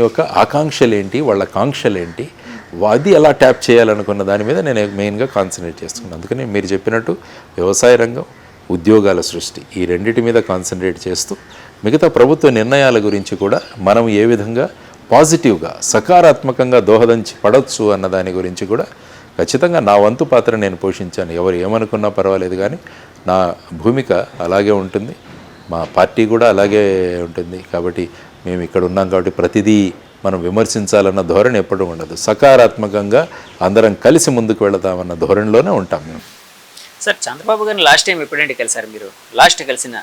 యొక్క ఆకాంక్షలేంటి, వాళ్ళ కాంక్షలేంటి, అది ఎలా ట్యాప్ చేయాలనుకున్న దాని మీద నేను మెయిన్గా కాన్సన్ట్రేట్ చేస్తున్నాను. అందుకని మీరు చెప్పినట్టు వ్యవసాయ రంగం, ఉద్యోగాల సృష్టి, ఈ రెండింటి మీద కాన్సన్ట్రేట్ చేస్తూ మిగతా ప్రభుత్వ నిర్ణయాల గురించి కూడా మనం ఏ విధంగా పాజిటివ్గా సకారాత్మకంగా దోహదంచి పడవచ్చు అన్న దాని గురించి కూడా ఖచ్చితంగా నా వంతు పాత్ర నేను పోషించాను. ఎవరు ఏమనుకున్నా పర్వాలేదు, కానీ నా భూమిక అలాగే ఉంటుంది, మా పార్టీ కూడా అలాగే ఉంటుంది. కాబట్టి మేము ఇక్కడ ఉన్నాం కాబట్టి ప్రతిదీ మనం విమర్శించాలన్న ధోరణి ఎప్పుడూ ఉండదు. సకారాత్మకంగా అందరం కలిసి ముందుకు వెళదామన్న ధోరణిలోనే ఉంటాం మేము. సార్, చంద్రబాబు గారిని లాస్ట్ టైం ఎప్పుడంటే కలిసారు మీరు? లాస్ట్ కలిసిన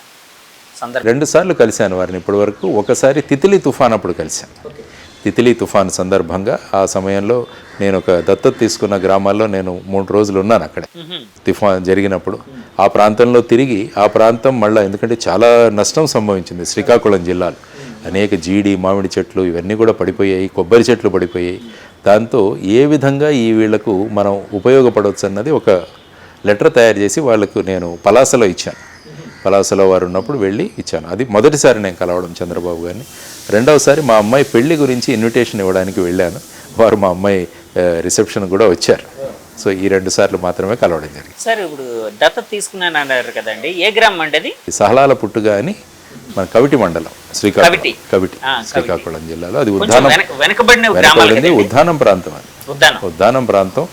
సందర్భం 2 సార్లు కలిశాను వారిని ఇప్పటి వరకు. ఒకసారి తితిలి తుఫాన్ అప్పుడు కలిశాను. తితిలి తుఫాన్ సందర్భంగా ఆ సమయంలో నేను ఒక దత్తత తీసుకున్న గ్రామాల్లో నేను 3 రోజులు ఉన్నాను అక్కడ. తుఫాన్ జరిగినప్పుడు ఆ ప్రాంతంలో తిరిగి ఆ ప్రాంతం మళ్ళీ, ఎందుకంటే చాలా నష్టం సంభవించింది శ్రీకాకుళం జిల్లాలో. అనేక జీడి, మామిడి చెట్లు ఇవన్నీ కూడా పడిపోయాయి, కొబ్బరి చెట్లు పడిపోయాయి. దాంతో ఏ విధంగా ఈ వీళ్లకు మనం ఉపయోగపడవచ్చు అన్నది ఒక లెటర్ తయారు చేసి వాళ్ళకు నేను పలాసలో ఇచ్చాను. పలాసలో వారు ఉన్నప్పుడు వెళ్ళి ఇచ్చాను. అది మొదటిసారి నేను కలవడం చంద్రబాబు గారిని. రెండవసారి మా అమ్మాయి పెళ్లి గురించి ఇన్విటేషన్ ఇవ్వడానికి వెళ్ళాను. వారు మా అమ్మాయి రిసెప్షన్ కూడా వచ్చారు. సో ఈ 2 సార్లు మాత్రమే కలవడం జరిగింది. సార్, ఇప్పుడు దత్తత తీసుకున్నాను అన్నారు కదండి, ఏ గ్రామం అండి అది? సహలాల పుట్టుగా అని మన కవిటి మండలం, శ్రీకాకుళం జిల్లాలో. అది ఉద్దానం ప్రాంతం. అది ఉద్దానం ప్రాంతం.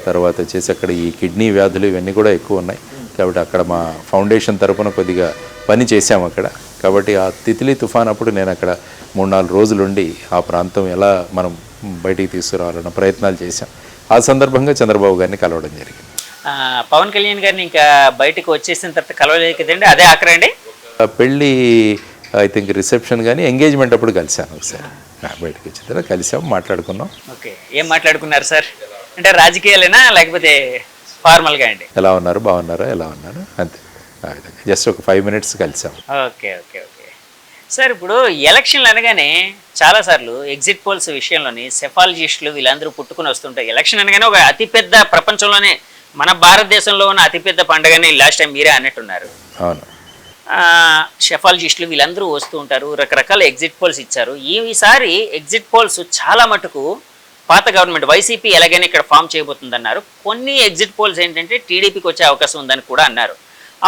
తర్వాత వచ్చేసి అక్కడ ఈ కిడ్నీ వ్యాధులు ఇవన్నీ కూడా ఎక్కువ ఉన్నాయి కాబట్టి అక్కడ మా ఫౌండేషన్ తరపున కొద్దిగా పని చేశాము అక్కడ. కాబట్టి ఆ తితిలి తుఫాన్ అప్పుడు నేను అక్కడ 3-4 రోజులుండి ఆ ప్రాంతం ఎలా మనం బయటికి తీసుకురావాలన్న ప్రయత్నాలు చేశాం. ఆ సందర్భంగా చంద్రబాబు గారిని కలవడం జరిగింది. పవన్ కళ్యాణ్ గారిని ఇంకా బయటకు వచ్చేసిన తర్వాత కలవలేదు కదండి, అదే ఆఖరండి? పెళ్ళి ఐ థింక్ రిసెప్షన్ కానీ ఎంగేజ్మెంట్ అప్పుడు కలిశాను ఒకసారి. బయటకు వచ్చిన తర్వాత కలిసాం, మాట్లాడుకున్నాం. ఓకే, ఏం మాట్లాడుకున్నారు సార్? అంటే రాజకీయాలేనా లేకపోతే ఫార్మల్గా అండి? ఎలా ఉన్నారు, బాగున్నారా, ఎలా ఉన్నారు, అంతే. ఆ విధంగా జస్ట్ ఒక 5 minutes కలిసాం. ఓకే ఓకే ఓకే సార్, ఇప్పుడు ఎలక్షన్లు అనగానే చాలాసార్లు ఎగ్జిట్ పోల్స్ విషయంలోని సెఫాలజిస్టులు వీళ్ళందరూ పుట్టుకుని వస్తుంటారు. ఎలక్షన్ అనగానే ఒక అతిపెద్ద, ప్రపంచంలోనే మన భారతదేశంలో ఉన్న అతిపెద్ద పండుగని లాస్ట్ టైం మీరే అన్నట్టున్నారు. అవును. సెఫాలజిస్టులు వీళ్ళందరూ వస్తూ ఉంటారు, రకరకాల ఎగ్జిట్ పోల్స్ ఇచ్చారు. ఈసారి ఎగ్జిట్ పోల్స్ చాలా మటుకు పాత గవర్నమెంట్ వైసీపీ ఎలాగైనా ఇక్కడ ఫామ్ చేయబోతుందన్నారు. కొన్ని ఎగ్జిట్ పోల్స్ ఏంటంటే టీడీపీకి వచ్చే అవకాశం ఉందని కూడా అన్నారు.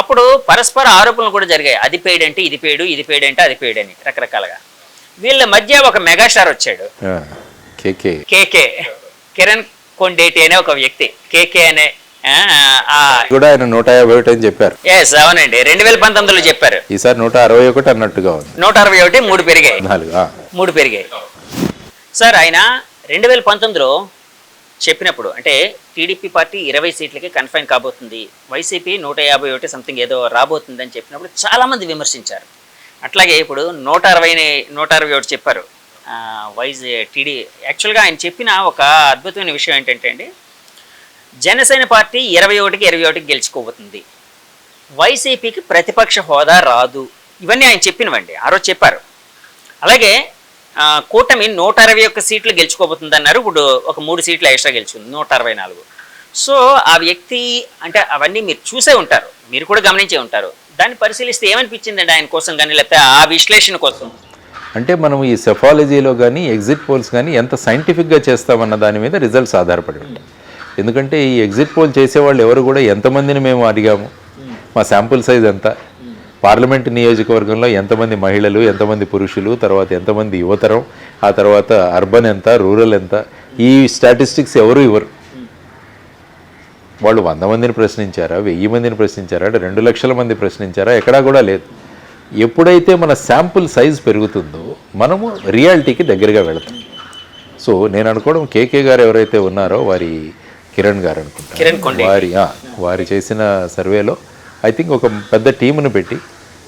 అప్పుడు పరస్పర ఆరోపణలు కూడా జరిగాయి. అది పేడ్ అంటే ఇది పేడు, ఇది పేడ్ అంటే అది పేడ్ అని రకరకాలుగా. వీళ్ళ మధ్య ఒక మెగాస్టార్ వచ్చాడు, కేకే, కిరణ్ కొండేటి అనే ఒక వ్యక్తి. కేకే అనే కూడా ఆయన 151 అని చెప్పారు. ఎస్, అవునండి, 2019లో చెప్పారు. ఈసారి 161 అన్నట్టుగా ఉంది. 161, 3 పెరిగాయి, 3 పెరిగాయి. సార్, ఆయన 2019లో చెప్పినప్పుడు అంటే టీడీపీ పార్టీ 20 సీట్లకి కన్ఫైన్ కాబోతుంది, వైసీపీ 151 సంథింగ్ ఏదో రాబోతుందని చెప్పినప్పుడు చాలామంది విమర్శించారు. అట్లాగే ఇప్పుడు 161 చెప్పారు టీడీ. యాక్చువల్గా ఆయన చెప్పిన ఒక అద్భుతమైన విషయం ఏంటంటే అండి, జనసేన పార్టీ 21కి 21 గెలుచుకోబోతుంది, వైసీపీకి ప్రతిపక్ష హోదా రాదు. ఇవన్నీ ఆయన చెప్పినవండి, ఆ రోజు చెప్పారు. అలాగే కూటమి 161 సీట్లు గెలుచుకోబోతుంది అన్నారు. ఇప్పుడు ఒక 3 సీట్లు ఎక్స్ట్రా గెలుచుకుంది, 164. సో ఆ వ్యక్తి అంటే అవన్నీ మీరు చూసే ఉంటారు, మీరు కూడా గమనించే ఉంటారు. దాన్ని పరిశీలిస్తే ఏమనిపించిందండి ఆయన కోసం కానీ, లేకపోతే ఆ విశ్లేషణ కోసం? అంటే మనం ఈ సెఫాలజీలో కానీ ఎగ్జిట్ పోల్స్ కానీ ఎంత సైంటిఫిక్గా చేస్తామన్న దాని మీద రిజల్ట్స్ ఆధారపడి ఉంటాయి. ఎందుకంటే ఈ ఎగ్జిట్ పోల్ చేసేవాళ్ళు ఎవరు కూడా ఎంతమందిని మేము అడిగాము, మా శాంపుల్ సైజ్ ఎంత, పార్లమెంట్ నియోజకవర్గంలో ఎంతమంది మహిళలు, ఎంతమంది పురుషులు, తర్వాత ఎంతమంది యువతరం, ఆ తర్వాత అర్బన్ ఎంత, రూరల్ ఎంత, ఈ స్టాటిస్టిక్స్ ఎవరు ఇవ్వరు. వాళ్ళు 100 మందిని ప్రశ్నించారా, 1000 మందిని ప్రశ్నించారా, 2 లక్షల మంది ప్రశ్నించారా, ఎక్కడా కూడా లేదు. ఎప్పుడైతే మన శాంపుల్ సైజ్ పెరుగుతుందో మనము రియాలిటీకి దగ్గరగా వెళతాం. సో నేను అనుకోవడం కేకే గారు ఎవరైతే ఉన్నారో వారి కిరణ్ గారు అనుకుంటారు, వారి చేసిన సర్వేలో ఐ థింక్ ఒక పెద్ద టీమును పెట్టి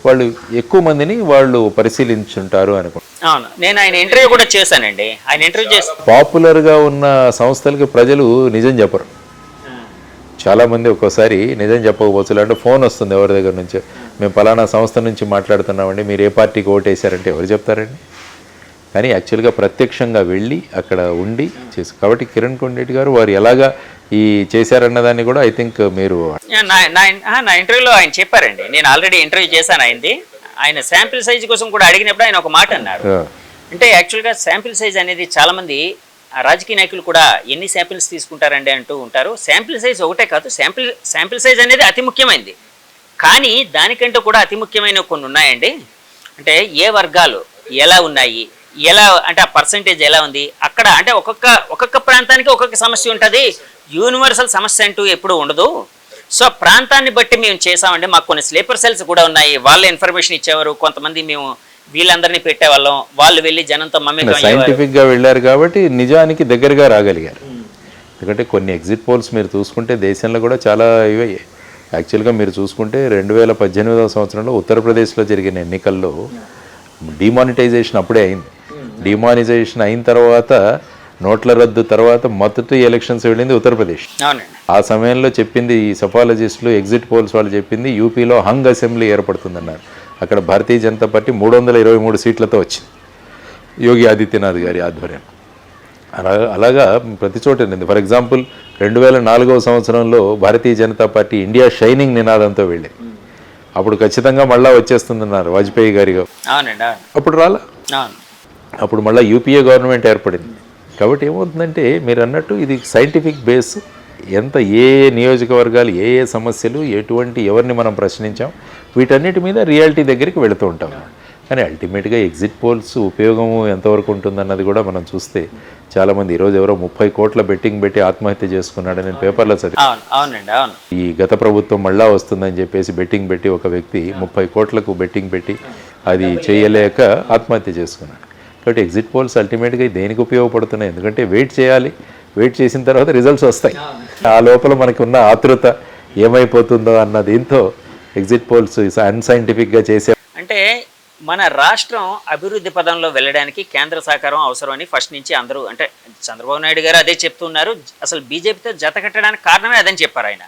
వాళ్ళు ఎక్కువ మందిని వాళ్ళు పరిశీలించుంటారు అనుకుంటున్నాను. నేను ఆయన ఇంటర్వ్యూ కూడా చేశానండి. ఆయన ఇంటర్వ్యూ చేసి పాపులర్గా ఉన్న సంస్థలకి ప్రజలు నిజం చెప్పరు. చాలామంది ఒక్కోసారి నిజం చెప్పకపోవచ్చు, అంటే ఫోన్ వస్తుంది ఎవరి దగ్గర నుంచి, మేము పలానా సంస్థ నుంచి మాట్లాడుతున్నామండి, మీరు ఏ పార్టీకి ఓటేశారంటే ఎవరు చెప్తారండి? కానీ యాక్చువల్గా ప్రత్యక్షంగా వెళ్ళి అక్కడ ఉండి చేసి, కాబట్టి కిరణ్ కొండేటి గారు వారు ఎలాగా ఈ చేశారన్నదాన్ని కూడా ఐ థింక్ మీరు నా ఇంటర్వ్యూలో ఆయన చెప్పారండి. నేను ఆల్రెడీ ఇంటర్వ్యూ చేశాను ఆయనది. ఆయన శాంపిల్ సైజ్ కోసం కూడా అడిగినప్పుడు ఆయన ఒక మాట అన్నారు, అంటే యాక్చువల్గా శాంపిల్ సైజ్ అనేది చాలామంది రాజకీయ నాయకులు కూడా ఎన్ని శాంపిల్స్ తీసుకుంటారండి అంటూ ఉంటారు. శాంపిల్ సైజ్ ఒకటే కాదు, శాంపిల్ సైజ్ అనేది అతి ముఖ్యమైనది. కానీ దానికంటే కూడా అతి ముఖ్యమైన కొన్ని ఉన్నాయండి. అంటే ఏ వర్గాలు ఎలా ఉన్నాయి, ఎలా అంటే ఆ పర్సంటేజ్ ఎలా ఉంది అక్కడ. అంటే ఒక్కొక్క ప్రాంతానికి ఒక్కొక్క సమస్య ఉంటుంది, యూనివర్సల్ సమస్య అంటూ ఎప్పుడు ఉండదు. సో ప్రాంతాన్ని బట్టి మేము చేసామండి. మాకు కొన్ని స్లీపర్ సెల్స్ కూడా ఉన్నాయి, వాళ్ళ ఇన్ఫర్మేషన్ ఇచ్చేవారు. కొంతమంది మేము వీళ్ళందరినీ పెట్టేవాళ్ళం, వాళ్ళు వెళ్ళి జనంతో సైంటిఫిక్ గా వెళ్ళారు కాబట్టి నిజానికి దగ్గరగా రాగలిగారు. ఎందుకంటే కొన్ని ఎగ్జిట్ పోల్స్ మీరు చూసుకుంటే దేశంలో కూడా చాలా ఇవే. యాక్చువల్గా మీరు చూసుకుంటే 2018వ సంవత్సరంలో ఉత్తరప్రదేశ్లో జరిగిన ఎన్నికల్లో డిమానిటైజేషన్ అప్పుడే అయింది. డిమానిటైజేషన్ అయిన తర్వాత నోట్ల రద్దు తర్వాత మొదటి ఎలక్షన్స్ వెళ్ళింది ఉత్తరప్రదేశ్. ఆ సమయంలో చెప్పింది ఈ సఫాలజిస్టులు, ఎగ్జిట్ పోల్స్ వాళ్ళు చెప్పింది యూపీలో హంగ్ అసెంబ్లీ ఏర్పడుతుందన్నారు. అక్కడ భారతీయ జనతా పార్టీ 323 సీట్లతో వచ్చింది యోగి ఆదిత్యనాథ్ గారి ఆధ్వర్యం. అలాగా ప్రతి చోట ఉంది. ఫర్ ఎగ్జాంపుల్ 2004వ సంవత్సరంలో Bharatiya Janata party India shining నినాదంతో వెళ్ళింది. అప్పుడు ఖచ్చితంగా మళ్ళా వచ్చేస్తుందన్నారు వాజ్పేయి గారి. అప్పుడు రాలా, అప్పుడు మళ్ళీ యూపీఏ గవర్నమెంట్ ఏర్పడింది. కాబట్టి ఏమవుతుందంటే మీరు అన్నట్టు ఇది సైంటిఫిక్ బేస్. ఎంత ఏ నియోజకవర్గాలు ఏ సమస్యలు ఎటువంటి ఎవరిని మనం ప్రశ్నించాం వీటన్నిటి మీద రియాలిటీ దగ్గరికి వెళుతూ ఉంటాం. కానీ అల్టిమేట్గా ఎగ్జిట్ పోల్స్ ఉపయోగము ఎంతవరకు ఉంటుందన్నది కూడా మనం చూస్తే చాలామంది ఈరోజు ఎవరో 30 కోట్ల బెట్టింగ్ పెట్టి ఆత్మహత్య చేసుకున్నాడని నేను పేపర్లో చదివాను. ఈ గత ప్రభుత్వం మళ్ళా వస్తుందని చెప్పేసి బెట్టింగ్ పెట్టి ఒక వ్యక్తి 30 కోట్లకు బెట్టింగ్ పెట్టి అది చేయలేక ఆత్మహత్య చేసుకున్నాడు. కాబట్టి ఎగ్జిట్ పోల్స్ అల్టిమేట్గా దేనికి ఉపయోగపడుతున్నాయి? ఎందుకంటే వెయిట్ చేయాలి, వెయిట్ చేసిన తర్వాత రిజల్ట్స్ వస్తాయి. ఆ లోపల మనకి ఉన్న ఆతృత ఏమైపోతుందో అన్న దీంతో ఎగ్జిట్ పోల్స్ అన్సైంటిఫిక్గా చేసే. అంటే మన రాష్ట్రం అభివృద్ధి పదంలో వెళ్ళడానికి కేంద్ర సహకారం అవసరమని ఫస్ట్ నుంచి అందరూ, అంటే చంద్రబాబు నాయుడు గారు అదే చెప్తున్నారు. అసలు బీజేపీతో జత కట్టడానికి కారణమే అదని చెప్పారు ఆయన.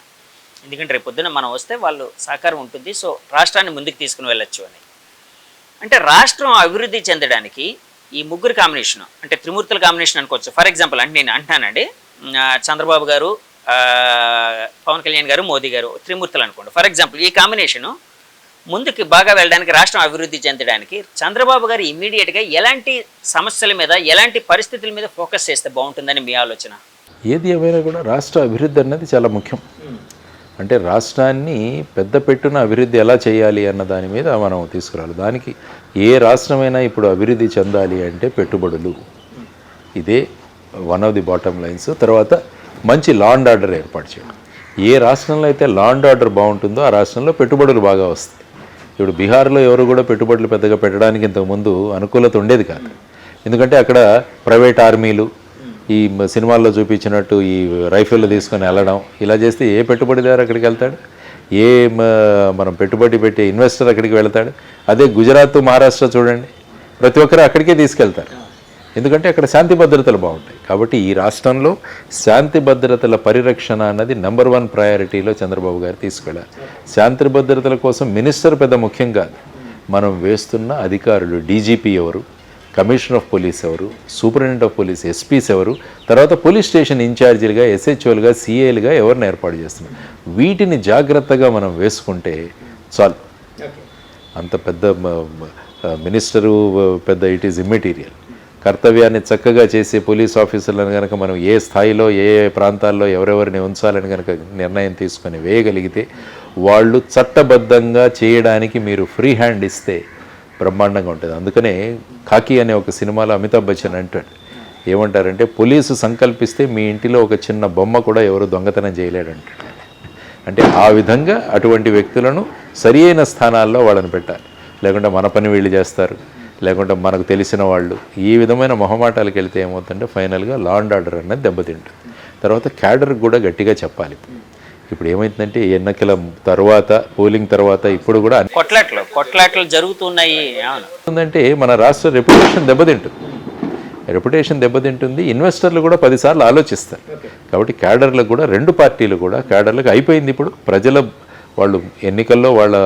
ఎందుకంటే రేపు పొద్దున మనం వస్తే వాళ్ళు సహకారం ఉంటుంది, సో రాష్ట్రాన్ని ముందుకు తీసుకుని వెళ్ళొచ్చు అని. అంటే రాష్ట్రం అభివృద్ధి చెందడానికి ఈ ముగ్గురు కాంబినేషన్, అంటే త్రిమూర్తుల కాంబినేషన్ అనుకోవచ్చు. ఫర్ ఎగ్జాంపుల్ అంటే నేను అంటున్నానండి, చంద్రబాబు గారు, పవన్ కళ్యాణ్ గారు, మోదీ గారు త్రిమూర్తులు అనుకోండి. ఫర్ ఎగ్జాంపుల్ ఈ కాంబినేషను ముందుకు బాగా వెళ్ళడానికి, రాష్ట్రం అభివృద్ధి చెందడానికి చంద్రబాబు గారు ఇమ్మీడియట్గా ఎలాంటి సమస్యల మీద, ఎలాంటి పరిస్థితుల మీద ఫోకస్ చేస్తే బాగుంటుందని మీ ఆలోచన? ఏది ఏమైనా కూడా రాష్ట్ర అభివృద్ధి అన్నది చాలా ముఖ్యం. అంటే రాష్ట్రాన్ని పెద్ద పెట్టున అభివృద్ధి ఎలా చేయాలి అన్న దాని మీద మనం తీసుకురావాలి. దానికి ఏ రాష్ట్రమైనా ఇప్పుడు అభివృద్ధి చెందాలి అంటే పెట్టుబడులు, ఇదే one of the bottom lines. తర్వాత మంచి లా అండ్ ఆర్డర్ ఏర్పాటు చేయడం. ఏ రాష్ట్రంలో అయితే లా అండ్ ఆర్డర్ బాగుంటుందో ఆ రాష్ట్రంలో పెట్టుబడులు బాగా వస్తాయి. ఇప్పుడు బీహార్లో ఎవరు కూడా పెట్టుబడులు పెద్దగా పెట్టడానికి ఇంతకుముందు అనుకూలత ఉండేది కాదు. ఎందుకంటే అక్కడ ప్రైవేట్ ఆర్మీలు, ఈ సినిమాల్లో చూపించినట్టు ఈ రైఫిళ్ళు తీసుకొని వెళ్ళడం, ఇలా చేస్తే ఏ పెట్టుబడిదారు అక్కడికి వెళ్తాడు? ఏ మనం పెట్టుబడి పెట్టే ఇన్వెస్టర్ అక్కడికి వెళ్తాడు? అదే గుజరాత్, మహారాష్ట్ర చూడండి, ప్రతి ఒక్కరు అక్కడికే తీసుకెళ్తారు. ఎందుకంటే అక్కడ శాంతి భద్రతలు బాగుంటాయి. కాబట్టి ఈ రాష్ట్రంలో శాంతి భద్రతల పరిరక్షణ అన్నది నెంబర్ 1 ప్రయారిటీలో చంద్రబాబు గారు తీసుకెళ్ళారు. శాంతి భద్రతల కోసం మినిస్టర్ పెద్ద ముఖ్యం కాదు, మనం వేస్తున్న అధికారులు, డీజీపీ ఎవరు, కమిషనర్ ఆఫ్ పోలీస్ ఎవరు, సూపరింటెండెంట్ ఆఫ్ పోలీస్, ఎస్పీస్ ఎవరు, తర్వాత పోలీస్ స్టేషన్ ఇన్ఛార్జీలుగా, ఎస్హెచ్ఓలుగా, సిఐలుగా ఎవరిని ఏర్పాటు చేస్తున్నాం, వీటిని జాగ్రత్తగా మనం వేసుకుంటే చాలు. అంత పెద్ద మినిస్టరు పెద్ద ఇట్ ఈజ్ ఇమ్మెటీరియల్. కర్తవ్యాన్ని చక్కగా చేసే పోలీస్ ఆఫీసర్లను కనుక మనం ఏ స్థాయిలో ఏ ప్రాంతాల్లో ఎవరెవరిని ఉంచాలని కనుక నిర్ణయం తీసుకొని వేయగలిగితే వాళ్ళు చట్టబద్ధంగా చేయడానికి మీరు ఫ్రీ హ్యాండ్ ఇస్తే బ్రహ్మాండంగా ఉంటుంది. అందుకనే ఖాకీ అనే ఒక సినిమాలో అమితాబ్ బచ్చన్ అంటాడు, ఏమంటారంటే పోలీసు సంకల్పిస్తే మీ ఇంటిలో ఒక చిన్న బొమ్మ కూడా ఎవరు దొంగతనం చేయలేడంటాడు. అంటే ఆ విధంగా అటువంటి వ్యక్తులను సరి అయిన స్థానాల్లో వాళ్ళని పెట్టాలి. లేకుంటే మన పని వీళ్ళు చేస్తారు, లేకుంటే మనకు తెలిసిన వాళ్ళు, ఈ విధమైన మొహమాటాలకు వెళ్తే ఏమవుతుందంటే ఫైనల్గా లా అండ్ ఆర్డర్ అనేది దెబ్బతింటుంది. తర్వాత క్యాడర్కి కూడా గట్టిగా చెప్పాలి. ఇప్పుడు ఏమైందంటే ఎన్నికల తర్వాత, పోలింగ్ తర్వాత ఇప్పుడు కూడా కొట్లాట్లు జరుగుతున్నాయి. అంటే మన రాష్ట్ర రెప్యుటేషన్ దెబ్బతింటుంది. ఇన్వెస్టర్లు కూడా 10 సార్లు ఆలోచిస్తారు. కాబట్టి క్యాడర్లకు కూడా, 2 పార్టీలు కూడా క్యాడర్లకు అయిపోయింది. ఇప్పుడు ప్రజల వాళ్ళు ఎన్నికల్లో వాళ్ళ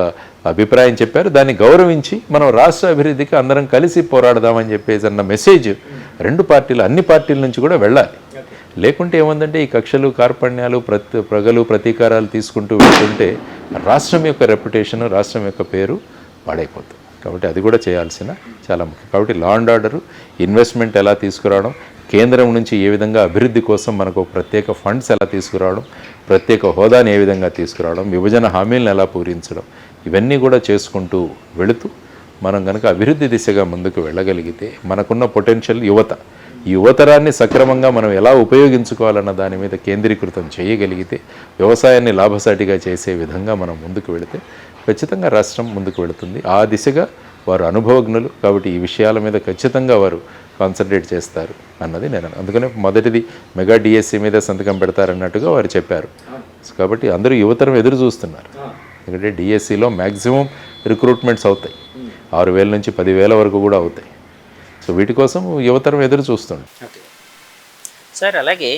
అభిప్రాయం చెప్పారు, దాన్ని గౌరవించి మనం రాష్ట్ర అభివృద్ధికి అందరం కలిసి పోరాడదామని చెప్పేసి అన్న మెసేజ్ 2 పార్టీలు, అన్ని పార్టీల నుంచి కూడా వెళ్ళాలి. లేకుంటే ఏముందంటే ఈ కక్షలు, కార్పణ్యాలు, ప్రగలు, ప్రతీకారాలు తీసుకుంటూ వెళ్తుంటే రాష్ట్రం యొక్క రెప్యుటేషన్, రాష్ట్రం యొక్క పేరు పాడైపోతుంది. కాబట్టి అది కూడా చేయాల్సిన చాలా ముఖ్యం. కాబట్టి లా అండ్ ఆర్డర్, ఇన్వెస్ట్మెంట్ ఎలా తీసుకురావడం, కేంద్రం నుంచి ఏ విధంగా అభివృద్ధి కోసం మనకు ప్రత్యేక ఫండ్స్ ఎలా తీసుకురావడం, ప్రత్యేక హోదాని ఏ విధంగా తీసుకురావడం, విభజన హామీలను ఎలా పూరించడం, ఇవన్నీ కూడా చేసుకుంటూ వెళుతూ మనం కనుక అభివృద్ధి దిశగా ముందుకు వెళ్ళగలిగితే మనకున్న పొటెన్షియల్ ఈ యువతరాన్ని సక్రమంగా మనం ఎలా ఉపయోగించుకోవాలన్న దాని మీద కేంద్రీకృతం చేయగలిగితే, వ్యవసాయాన్ని లాభసాటిగా చేసే విధంగా మనం ముందుకు వెళితే ఖచ్చితంగా రాష్ట్రం ముందుకు వెళుతుంది. ఆ దిశగా వారు అనుభవజ్ఞులు కాబట్టి ఈ విషయాల మీద ఖచ్చితంగా వారు కాన్సన్ట్రేట్ చేస్తారు అన్నది నేను. అందుకనే మొదటిది మెగా డిఎస్సి మీద సంతకం పెడతారన్నట్టుగా వారు చెప్పారు. కాబట్టి అందరూ యువతరం ఎదురు చూస్తున్నారు. ఎందుకంటే డిఎస్సిలో మ్యాక్సిమం రిక్రూట్మెంట్స్ అవుతాయి, 6,000 నుంచి 10,000 వరకు కూడా అవుతాయి. సో వీటి కోసం యువతరం ఎదురు చూస్తుంది. ఓకే సార్, అలాగే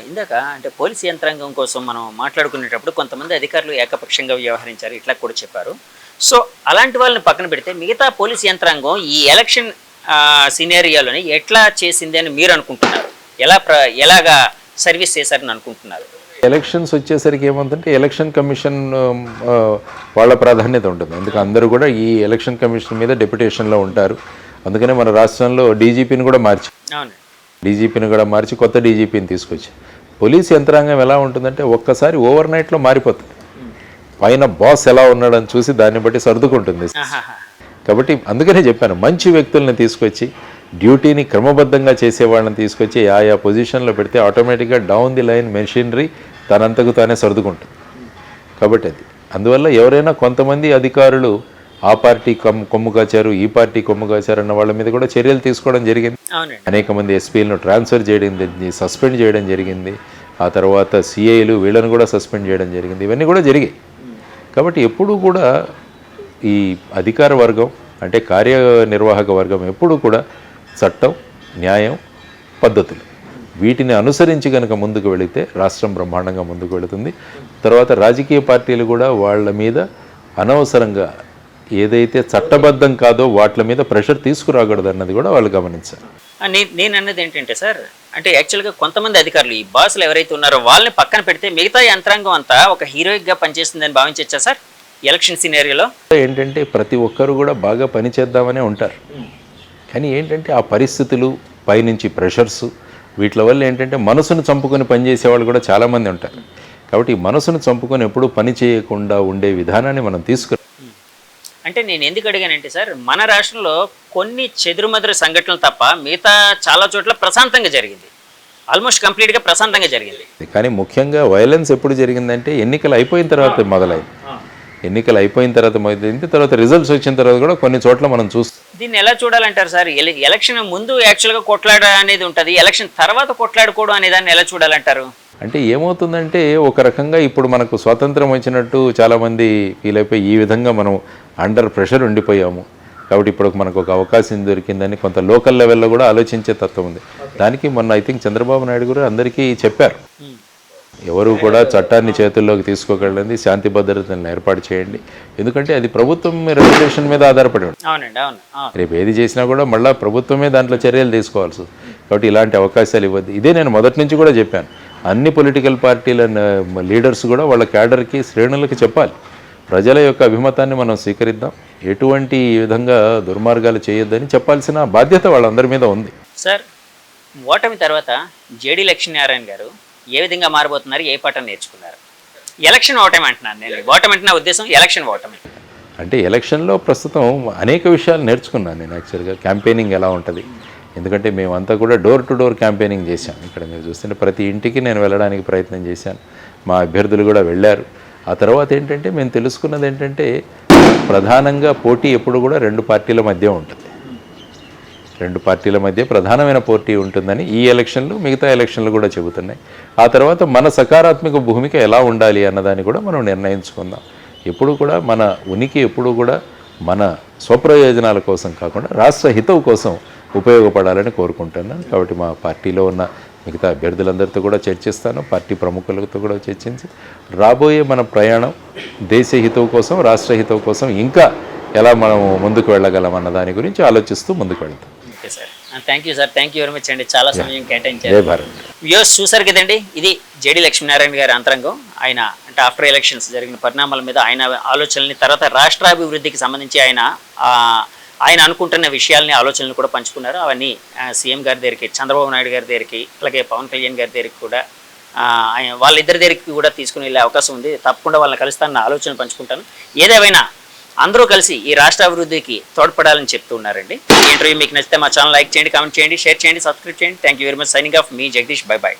ఇందాక అంటే పోలీస్ యంత్రాంగం కోసం మనం మాట్లాడుకునేటప్పుడు కొంతమంది అధికారులు ఏకపక్షంగా వ్యవహరించారు ఇట్లా కూడా చెప్పారు. సో అలాంటి వాళ్ళని పక్కన పెడితే మిగతా పోలీస్ యంత్రాంగం ఈ ఎలక్షన్ సినేరియాలోని ఎట్లా చేసింది అని మీరు అనుకుంటున్నారు? ఎలాగా సర్వీస్ చేశారని అనుకుంటున్నారు? ఎలక్షన్స్ వచ్చేసరికి ఏమంటే ఎలక్షన్ కమిషన్ వాళ్ళ ప్రాధాన్యత ఉంటుంది. అందుకే అందరూ కూడా ఈ ఎలక్షన్ కమిషన్ మీద డెప్యుటేషన్లో ఉంటారు. అందుకనే మన రాష్ట్రంలో డీజీపీని కూడా మార్చి కొత్త డీజీపీని తీసుకొచ్చి, పోలీస్ యంత్రాంగం ఎలా ఉంటుందంటే ఒక్కసారి ఓవర్ నైట్లో మారిపోతుంది. పైన బాస్ ఎలా ఉన్నాడని చూసి దాన్ని బట్టి సర్దుకుంటుంది. కాబట్టి అందుకనే చెప్పాను, మంచి వ్యక్తుల్ని తీసుకొచ్చి డ్యూటీని క్రమబద్ధంగా చేసే వాళ్ళని తీసుకొచ్చి ఆయా పొజిషన్లో పెడితే ఆటోమేటిక్గా డౌన్ ది లైన్ మెషినరీ తనంతకు తానే సర్దుకుంటుంది. కాబట్టి అది అందువల్ల ఎవరైనా కొంతమంది అధికారులు ఆ పార్టీ కొమ్ము కాచారు, ఈ పార్టీ కొమ్ము కాచారు అన్న వాళ్ళ మీద కూడా చర్యలు తీసుకోవడం జరిగింది. అనేక మంది ఎస్పీలను ట్రాన్స్ఫర్ చేయడం జరిగింది, సస్పెండ్ చేయడం జరిగింది. ఆ తర్వాత సిఐలు వీళ్ళని కూడా సస్పెండ్ చేయడం జరిగింది. ఇవన్నీ కూడా జరిగాయి. కాబట్టి ఎప్పుడూ కూడా ఈ అధికార వర్గం అంటే కార్యనిర్వాహక వర్గం ఎప్పుడూ కూడా చట్టం, న్యాయం, పద్ధతులు వీటిని అనుసరించి కనుక ముందుకు వెళితే రాష్ట్రం బ్రహ్మాండంగా ముందుకు వెళుతుంది. తర్వాత రాజకీయ పార్టీలు కూడా వాళ్ళ మీద అనవసరంగా ఏదైతే చట్టబద్ధం కాదో వాటి మీద ప్రెషర్ తీసుకురాకూడదు అన్నది కూడా వాళ్ళు గమనించారు. నేను అన్నది ఏంటంటే సార్, అంటే యాక్చువల్గా కొంతమంది అధికారులు ఈ బాసులు ఎవరైతే ఉన్నారో వాళ్ళని పక్కన పెడితే మిగతా యంత్రాంగం అంతా ఒక హీరోయిక్గా పనిచేస్తుందని భావించచ్చా సార్ ఎలక్షన్ సినారియోలో? ఏంటంటే ప్రతి ఒక్కరు కూడా బాగా పనిచేద్దామనే ఉంటారు. కానీ ఏంటంటే ఆ పరిస్థితులు, పైనుంచి ప్రెషర్స్, వీటి వల్ల ఏంటంటే మనసును చంపుకొని పనిచేసే వాళ్ళు కూడా చాలామంది ఉంటారు. కాబట్టి ఈ మనసును చంపుకొని ఎప్పుడూ పని చేయకుండా ఉండే విధానాన్ని మనం తీసుకురా. అంటే నేను ఎందుకు అడిగానంటే సార్, మన రాష్ట్రంలో కొన్ని చెదురుమదురు సంఘటనలు తప్ప మిగతా చాలా చోట్ల ప్రశాంతంగా జరిగింది, ఆల్మోస్ట్ కంప్లీట్గా ప్రశాంతంగా జరిగింది. కానీ ముఖ్యంగా వైలెన్స్ ఎప్పుడు జరిగిందంటే ఎన్నికలు అయిపోయిన తర్వాత మొదలైంది. ఎన్నికలు అయిపోయిన తర్వాత మొదలైంది, తర్వాత రిజల్ట్స్ వచ్చిన తర్వాత కూడా కొన్ని చోట్ల మనం చూస్తాం. దీన్ని ఎలా చూడాలంటారు సార్? ఎలక్షన్ ముందు యాక్చువల్గా కొట్లాడ అనేది ఉంటుంది, ఎలక్షన్ తర్వాత కొట్లాడుకోవడం అనే దాన్ని ఎలా చూడాలంటారు? అంటే ఏమవుతుందంటే ఒక రకంగా ఇప్పుడు మనకు స్వాతంత్రం వచ్చినట్టు చాలామంది ఫీల్ అయిపోయి ఈ విధంగా మనం అండర్ ప్రెషర్ ఉండిపోయాము. కాబట్టి ఇప్పుడు మనకు ఒక అవకాశం దొరికిందని కొంత లోకల్ లెవెల్లో కూడా ఆలోచించే తత్వం ఉంది. దానికి మొన్న ఐ థింక్ చంద్రబాబు నాయుడు కూడా అందరికీ చెప్పారు, ఎవరు కూడా చట్టాన్ని చేతుల్లోకి తీసుకోగలండి, శాంతి భద్రతలను ఏర్పాటు చేయండి. ఎందుకంటే అది ప్రభుత్వం రెగ్యులేషన్ మీద ఆధారపడి ఉంటుంది. రేపు ఏది చేసినా కూడా మళ్ళీ ప్రభుత్వమే దాంట్లో చర్యలు తీసుకోవాల్సి. కాబట్టి ఇలాంటి అవకాశాలు ఇవ్వద్దు. ఇదే నేను మొదటి నుంచి కూడా చెప్పాను. అన్ని పొలిటికల్ పార్టీల లీడర్స్ కూడా వాళ్ళ క్యాడర్కి, శ్రేణులకి చెప్పాలి, ప్రజల యొక్క అభిమతాన్ని మనం స్వీకరిద్దాం, ఎటువంటి విధంగా దుర్మార్గాలు చేయొద్దని చెప్పాల్సిన బాధ్యత వాళ్ళందరి మీద ఉంది. సార్, ఓటమి తర్వాత జేడీ లక్ష్మీనారాయణ గారు ఏ విధంగా మారబోతున్నారు, ఏ పాఠం నేర్చుకున్నారు? ఎలక్షన్ ఓటమి అంటున్నాను నేను, ఓటమి అంటే నా ఉద్దేశం ఎలక్షన్ ఓటమి. అంటే ఎలక్షన్లో ప్రస్తుతం అనేక విషయాలు నేర్చుకున్నాను నేను. యాక్చువల్గా క్యాంపెయినింగ్ ఎలా ఉంటుంది, ఎందుకంటే మేమంతా కూడా డోర్ టు డోర్ క్యాంపెయినింగ్ చేశాం. ఇక్కడ మీరు చూస్తుంటే ప్రతి ఇంటికి నేను వెళ్ళడానికి ప్రయత్నం చేశాను, మా అభ్యర్థులు కూడా వెళ్ళారు. ఆ తర్వాత ఏంటంటే మేము తెలుసుకున్నది ఏంటంటే ప్రధానంగా పోటీ ఎప్పుడు కూడా రెండు పార్టీల మధ్య ఉంటుంది. రెండు పార్టీల మధ్య ప్రధానమైన పోటీ ఉంటుందని ఈ ఎలక్షన్లు, మిగతా ఎలక్షన్లు కూడా చెబుతున్నాయి. ఆ తర్వాత మన సకారాత్మక భూమిక ఎలా ఉండాలి అన్నదాన్ని కూడా మనం నిర్ణయించుకుందాం. ఎప్పుడు కూడా మన ఉనికి ఎప్పుడు కూడా మన స్వప్రయోజనాల కోసం కాకుండా రాష్ట్ర హితవు కోసం ఉపయోగపడాలని కోరుకుంటున్నాను. కాబట్టి మా పార్టీలో ఉన్న మిగతా అభ్యర్థులందరితో కూడా చర్చిస్తాను, పార్టీ ప్రముఖులతో కూడా చర్చించి రాబోయే మన ప్రయాణం దేశ హితవు కోసం, రాష్ట్ర హితవు కోసం ఇంకా ఎలా మనం ముందుకు వెళ్ళగలం అన్న దాని గురించి ఆలోచిస్తూ ముందుకు వెళ్తాం. Okay sir. Thank you sir, thank you very much అండి, చాలా సమయం కేటాయించారు. జై భారత్. వ్యూస్ చూసారు కదండి, ఇది జేడి లక్ష్మీనారాయణ గారి అంతరంగం. ఆయన అంటే ఆఫ్టర్ ఎలక్షన్స్ జరిగిన పరిణామాల మీద ఆయన ఆలోచనల్ని, తర్వాత రాష్ట్రాభివృద్ధికి సంబంధించి ఆయన అనుకుంటున్న విషయాల్ని, ఆలోచనలు కూడా పంచుకున్నారు. అవన్నీ సీఎం గారి దగ్గరికి, చంద్రబాబు నాయుడు గారి దగ్గరికి, అలాగే పవన్ కళ్యాణ్ గారి దగ్గరికి కూడా, వాళ్ళిద్దరి దగ్గరికి కూడా తీసుకుని వెళ్ళే అవకాశం ఉంది. తప్పకుండా వాళ్ళని కలుస్తానన్న ఆలోచన పంచుకుంటాను. ఏదేమైనా అందరూ కలిసి ఈ రాష్ట్ర అభివృద్ధికి తోడ్పడాలని చెప్తూ ఉన్నారండి. ఈ ఇంటర్వ్యూ మీకు నచ్చితే మా ఛానల్ లైక్ చేయండి, కామెంట్ చేయండి, షేర్ చేయండి, సబ్స్క్రైబ్ చేయండి. Thank you very much. Signing off, మీ జగదీష్. Bye bye.